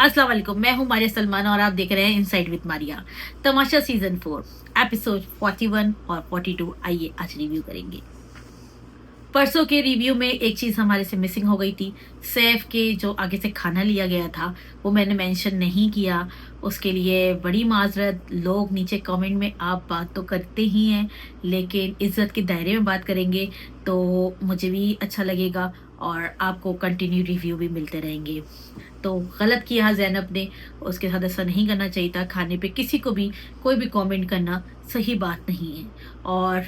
अस्सलाम वालेकुम, मैं हूँ मारिया सलमान और आप देख रहे हैं inside with Maria. Tamasha season 4 episode 41 और 42 आइए आज रिव्यू करेंगे। परसों के रिव्यू में एक चीज़ हमारे से मिसिंग हो गई थी। सैफ के जो आगे से खाना लिया गया था वो मैंने मेंशन नहीं किया, उसके लिए बड़ी माजरत। लोग नीचे कमेंट में आप बात तो करते ही हैं, लेकिन इज्जत के दायरे में बात करेंगे तो मुझे भी अच्छा लगेगा और आपको कंटिन्यू रिव्यू भी मिलते रहेंगे। तो गलत किया ज़ैनब ने, उसके साथ ऐसा नहीं करना चाहिए था। खाने पे किसी को भी कोई भी कमेंट करना सही बात नहीं है, और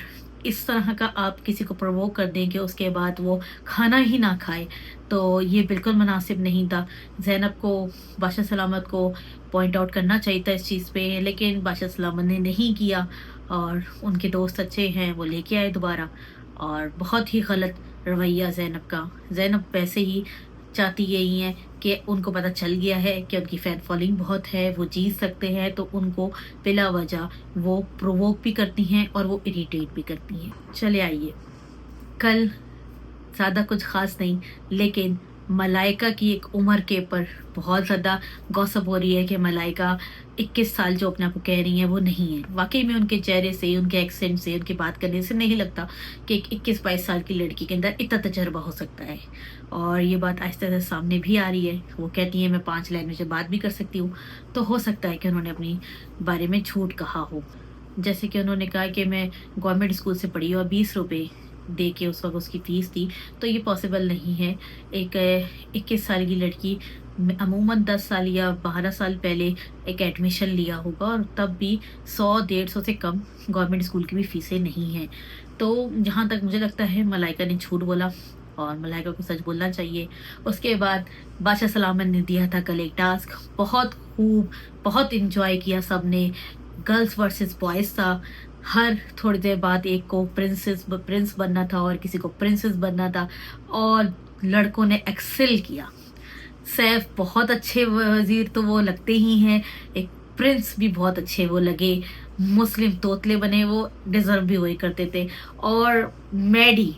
इस तरह का आप किसी को प्रवोक कर दें कि उसके बाद वो खाना ही ना खाए, तो ये बिल्कुल मुनासिब नहीं था। ज़ैनब को, बादशाह सलामत को पॉइंट आउट करना चाहिए था इस चीज़ पे, लेकिन बादशाह सलामत ने नहीं किया और उनके दोस्त अच्छे हैं वो लेके आए दोबारा। और बहुत ही गलत रवैया ज़ैनब का। ज़ैनब वैसे ही चाहती यही है कि उनको पता चल गया है कि उनकी फ़ैन फॉलोइंग बहुत है, वो जीत सकते हैं, तो उनको बिला वजह वो प्रोवोक भी करती हैं और वो इरिटेट भी करती हैं। चले आइए, कल ज़्यादा कुछ ख़ास नहीं, लेकिन मलाइका की एक उम्र के ऊपर बहुत ज़्यादा गॉसिप हो रही है कि मलाइका 21 साल जो अपने आप को कह रही हैं वो नहीं है। वाकई में उनके चेहरे से, उनके एक्सेंट से, उनकी बात करने से नहीं लगता कि एक 21-22 साल की लड़की के अंदर इतना तजर्बा हो सकता है। और ये बात आहिस्ता आहिस्ता सामने भी आ रही है। वो कहती है मैं 5 लैंग्वेज में बात भी कर सकती हूँ, तो हो सकता है कि उन्होंने अपनी बारे में झूठ कहा हो। जैसे कि उन्होंने कहा कि मैं गवर्नमेंट स्कूल से पढ़ी और 20 रुपये दे के उस वक्त उसकी फ़ीस थी, तो ये पॉसिबल नहीं है। एक 21 साल की लड़की अमूमन 10 साल या 12 साल पहले एक एडमिशन लिया होगा, और तब भी 100-150 से कम गवर्नमेंट स्कूल की भी फ़ीसें नहीं हैं। तो जहाँ तक मुझे लगता है मलाइका ने झूठ बोला और मलाइका को सच बोलना चाहिए। उसके बाद बादशाह सलामत ने दिया था कल एक टास्क, बहुत खूब, बहुत इंजॉय किया सब ने। गर्ल्स वर्सेस बॉयज़ था। हर थोड़ी देर बाद एक को प्रिंस बनना था और किसी को प्रिंसेस बनना था, और लड़कों ने एक्सेल किया। सैफ बहुत अच्छे वजीर तो वो लगते ही हैं, एक प्रिंस भी बहुत अच्छे वो लगे। मुस्लिम तोतले बने, वो डिज़र्व भी वही करते थे। और मैडी,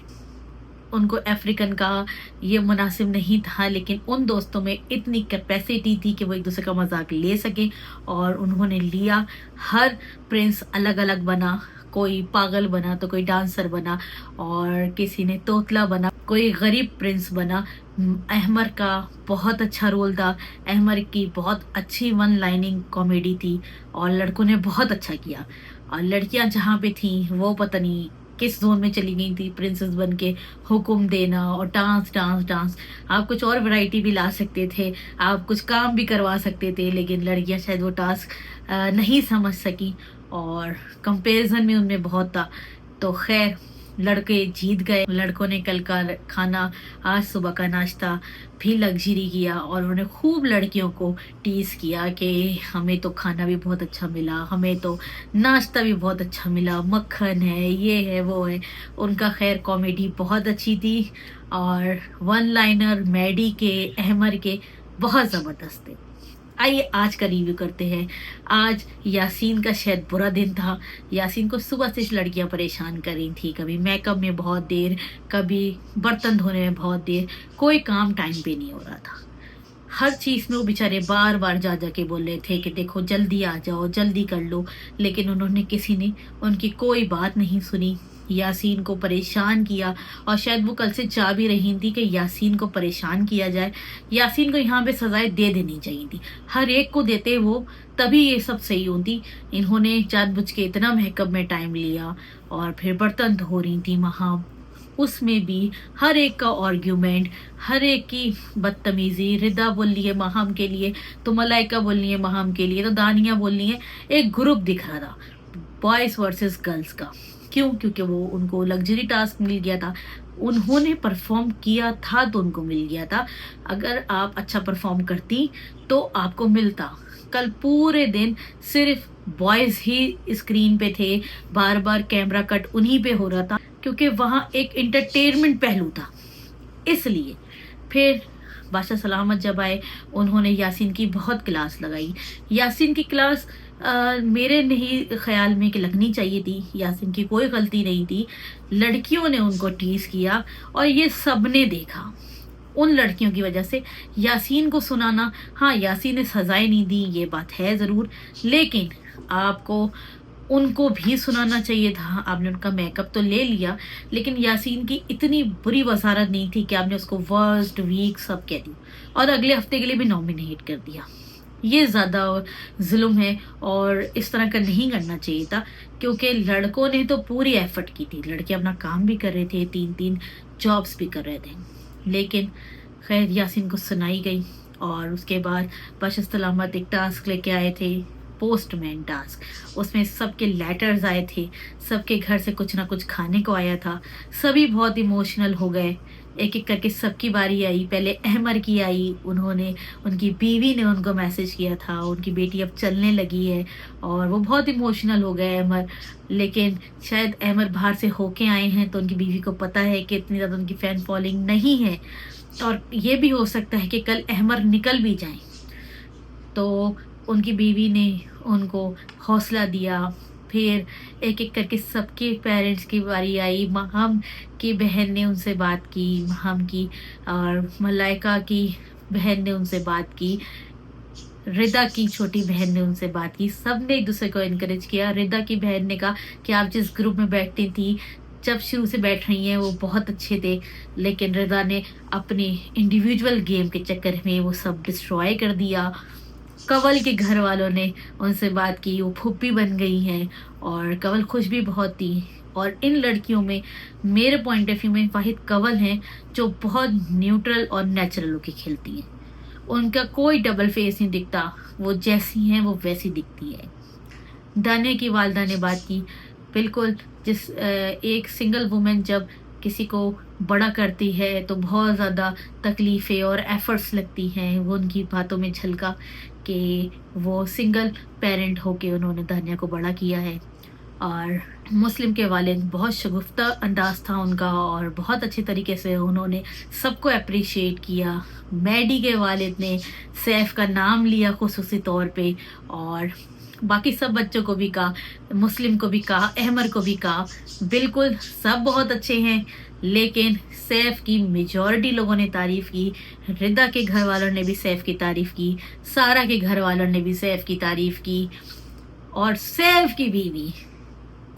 उनको अफ्रीकन का ये मुनासिब नहीं था, लेकिन उन दोस्तों में इतनी कैपेसिटी थी कि वो एक दूसरे का मजाक ले सके और उन्होंने लिया। हर प्रिंस अलग अलग बना, कोई पागल बना तो कोई डांसर बना, और किसी ने तोतला बना, कोई गरीब प्रिंस बना। अहमर का बहुत अच्छा रोल था, अहमर की बहुत अच्छी वन लाइनिंग कॉमेडी थी और लड़कों ने बहुत अच्छा किया। और लड़कियां जहाँ पे थी वो पता नहीं किस जोन में चली गई थी, प्रिंसेस बन के हुक्म देना और डांस डांस डांस। आप कुछ और वैरायटी भी ला सकते थे, आप कुछ काम भी करवा सकते थे, लेकिन लड़कियां शायद वो टास्क नहीं समझ सकी और कंपैरिजन में उनमें बहुत था। तो खैर, लड़के जीत गए। लड़कों ने कल का खाना, आज सुबह का नाश्ता भी लग्जरी किया और उन्होंने खूब लड़कियों को टीज किया कि हमें तो खाना भी बहुत अच्छा मिला, हमें तो नाश्ता भी बहुत अच्छा मिला, मक्खन है, ये है, वो है। उनका खैर कॉमेडी बहुत अच्छी थी और वन लाइनर मैडी के, अहमर के बहुत ज़बरदस्त थे। आइए आज का रिव्यू करते हैं। आज यासीन का शायद बुरा दिन था। यासीन को सुबह से लड़कियां परेशान कर रही थी, कभी मेकअप में बहुत देर, कभी बर्तन धोने में बहुत देर, कोई काम टाइम पे नहीं हो रहा था। हर चीज़ में वो बेचारे बार बार जा जा के बोल रहे थे कि देखो जल्दी आ जाओ, जल्दी कर लो, लेकिन उन्होंने किसी ने उनकी कोई बात नहीं सुनी। यासीन को परेशान किया, और शायद वो कल से चाह भी रही थी कि यासीन को परेशान किया जाए। यासीन को यहाँ पे सजाएं दे देनी चाहिए थी, हर एक को देते वो, तभी ये सब सही होती। इन्होंने जानबूझ के इतना मेकअप में टाइम लिया और फिर बर्तन धो रही थी वहाँ, उसमें भी हर एक का आर्ग्यूमेंट, हर एक की बदतमीजी। रिदा बोल रही है महम के लिए, तो मलाइका बोल रही है महम के लिए, तो दानिया बोल रही है। एक ग्रुप दिख रहा था बॉयज वर्सेस गर्ल्स का। क्यों? क्योंकि वो उनको लग्जरी टास्क मिल गया था, उन्होंने परफॉर्म किया था तो उनको मिल गया था। अगर आप अच्छा परफॉर्म करती तो आपको मिलता। कल पूरे दिन सिर्फ बॉयज ही स्क्रीन पे थे, बार बार कैमरा कट उन्हीं पे हो रहा था, क्योंकि वहाँ एक एंटरटेनमेंट पहलू था। इसलिए फिर बादशाह सलामत जब आए, उन्होंने यासीन की बहुत क्लास लगाई। यासीन की क्लास मेरे नहीं ख्याल में कि लगनी चाहिए थी। यासीन की कोई गलती नहीं थी, लड़कियों ने उनको टीज किया और ये सबने देखा। उन लड़कियों की वजह से। यासीन को सुनाना, हाँ यासीन ने सजाएं नहीं दी, ये बात है ज़रूर, लेकिन आपको उनको भी सुनाना चाहिए था। आपने उनका मेकअप तो ले लिया, लेकिन यासीन की इतनी बुरी वसारत नहीं थी कि आपने उसको वर्स्ट वीक सब कह दी और अगले हफ्ते के लिए भी नॉमिनेट कर दिया। ये ज़्यादा जुल्म है और इस तरह का नहीं करना चाहिए था, क्योंकि लड़कों ने तो पूरी एफर्ट की थी, लड़के अपना काम भी कर रहे थे, 3-3 जॉब्स भी कर रहे थे, लेकिन खैर यासीन को सुनाई गई। और उसके बाद बशस्तलामत एक टास्क लेके आए थे, पोस्टमैन टास्क। उसमें सबके लेटर्स आए थे, सबके घर से कुछ ना कुछ खाने को आया था, सभी बहुत इमोशनल हो गए। एक एक करके सबकी बारी आई, पहले अहमर की आई, उनकी बीवी ने उनको मैसेज किया था, उनकी बेटी अब चलने लगी है और वो बहुत इमोशनल हो गए अहमर। लेकिन शायद अहमर बाहर से होके आए हैं तो उनकी बीवी को पता है कि इतनी ज़्यादा उनकी फ़ैन फॉलोइंग नहीं है, और ये भी हो सकता है कि कल अहमर निकल भी जाएं। तो उनकी बीवी ने उनको हौसला दिया। फिर एक एक करके सबके पेरेंट्स की बारी आई। महम की बहन ने उनसे बात की, महम की, और मलाइका की बहन ने उनसे बात की, रिदा की छोटी बहन ने उनसे बात की। सब ने एक दूसरे को इनकरेज किया। रिदा की बहन ने कहा कि आप जिस ग्रुप में बैठती थी, जब शुरू से बैठ रही हैं, वो बहुत अच्छे थे, लेकिन रिदा ने अपने इंडिविजुअल गेम के चक्कर में वो सब डिस्ट्रॉय कर दिया। कंवल के घर वालों ने उनसे बात की, वो फूफी बन गई हैं और कंवल खुश भी बहुत थी। और इन लड़कियों में मेरे पॉइंट ऑफ व्यू में वाहिद कंवल हैं जो बहुत न्यूट्रल और नेचुरल होकर खेलती हैं। उनका कोई डबल फेस नहीं दिखता, वो जैसी हैं वो वैसी दिखती है। दानिया की वालदा ने बात की, बिल्कुल एक सिंगल वुमेन जब किसी को बड़ा करती है तो बहुत ज़्यादा तकलीफ़ें और एफ़र्ट्स लगती हैं। वो उनकी बातों में झलका कि वो सिंगल पेरेंट होके उन्होंने दानिया को बड़ा किया है। और मुस्लिम के वालिद, बहुत शगुफ्ता अंदाज था उनका और बहुत अच्छे तरीके से उन्होंने सबको अप्रिशिएट किया। मैडी के वालिद ने सैफ का नाम लिया खुसूसी तौर पे, और बाकी सब बच्चों को भी कहा, मुस्लिम को भी कहा, अहमर को भी कहा, बिल्कुल सब बहुत अच्छे हैं। लेकिन सैफ की मेजॉरिटी लोगों ने तारीफ़ की। रिदा के घर वालों ने भी सैफ की तारीफ़ की, सारा के घर वालों ने भी सैफ की तारीफ़ की, और सैफ की बीवी,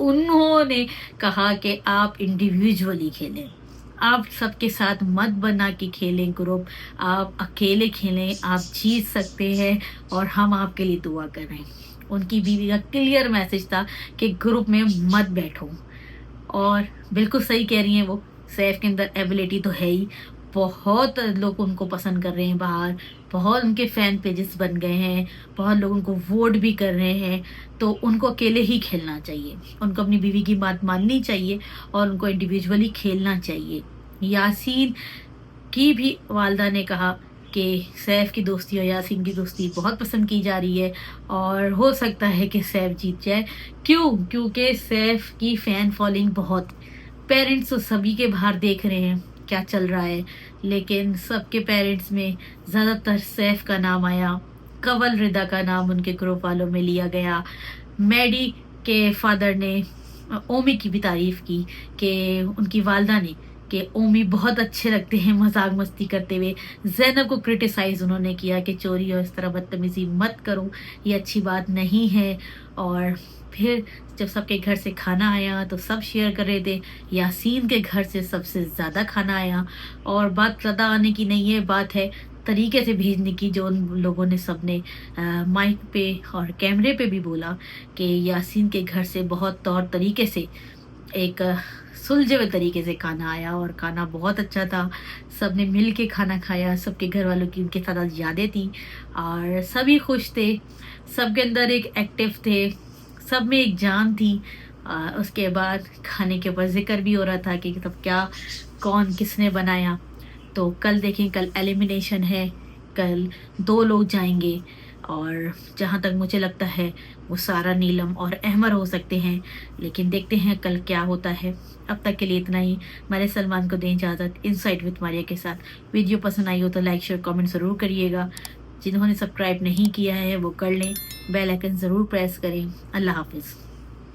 उन्होंने कहा कि आप इंडिविजुअली खेलें, आप सबके साथ मत बना के खेलें ग्रुप, आप अकेले खेलें, आप जीत सकते हैं और हम आपके लिए दुआ कर रहे हैं। उनकी बीवी का क्लियर मैसेज था कि ग्रुप में मत बैठो, और बिल्कुल सही कह रही हैं वो। सैफ के अंदर एबिलिटी तो है ही, बहुत लोग उनको पसंद कर रहे हैं बाहर, बहुत उनके फ़ैन पेजेस बन गए हैं, बहुत लोग उनको वोट भी कर रहे हैं। तो उनको अकेले ही खेलना चाहिए, उनको अपनी बीवी की बात माननी चाहिए और उनको इंडिविजुअली खेलना चाहिए। यासीन की भी वालदा ने कहा कि सैफ की दोस्ती और यासीन की दोस्ती बहुत पसंद की जा रही है और हो सकता है कि सैफ जीत जाए। क्योंकि सैफ की फ़ैन फॉलोइंग बहुत, पेरेंट्स तो सभी के बाहर देख रहे हैं क्या चल रहा है, लेकिन सबके पेरेंट्स में ज़्यादातर सैफ का नाम आया। कंवल रिदा का नाम उनके ग्रुप वालों में लिया गया। मैडी के फादर ने ओमी की भी तारीफ़ की कि उनकी वालदा ने कि ओमी बहुत अच्छे लगते हैं मजाक मस्ती करते हुए। ज़ैनब को क्रिटिसाइज़ उन्होंने किया कि चोरी और इस तरह बदतमीज़ी मत करो, ये अच्छी बात नहीं है। और फिर जब सबके घर से खाना आया तो सब शेयर कर रहे थे। यासीन के घर से सबसे ज़्यादा खाना आया, और बात ज़्यादा आने की नहीं है, बात है तरीके से भेजने की, जो उन लोगों ने सबने माइक पे और कैमरे पे भी बोला कि यासीन के घर से बहुत तौर तरीके से एक सुलझे हुए तरीके से खाना आया और खाना बहुत अच्छा था। सब ने मिल के खाना खाया, सबके घर वालों की उनके साथ यादें थी और सभी खुश थे, सबके अंदर एक एक्टिव थे, सब में एक जान थी। उसके बाद खाने के ऊपर जिक्र भी हो रहा था कि तब क्या कौन किसने बनाया। तो कल देखें, कल एलिमिनेशन है, कल 2 लोग जाएंगे और जहाँ तक मुझे लगता है वो सारा, नीलम और अहमर हो सकते हैं, लेकिन देखते हैं कल क्या होता है। अब तक के लिए इतना ही। मेरे सलमान को दें इजाज़त इनसाइट विद मारिया के साथ। वीडियो पसंद आई हो तो लाइक शेयर कमेंट ज़रूर करिएगा। जिन्होंने सब्सक्राइब नहीं किया है वो कर लें, बेल आइकन ज़रूर प्रेस करें। अल्लाह हाफिज़।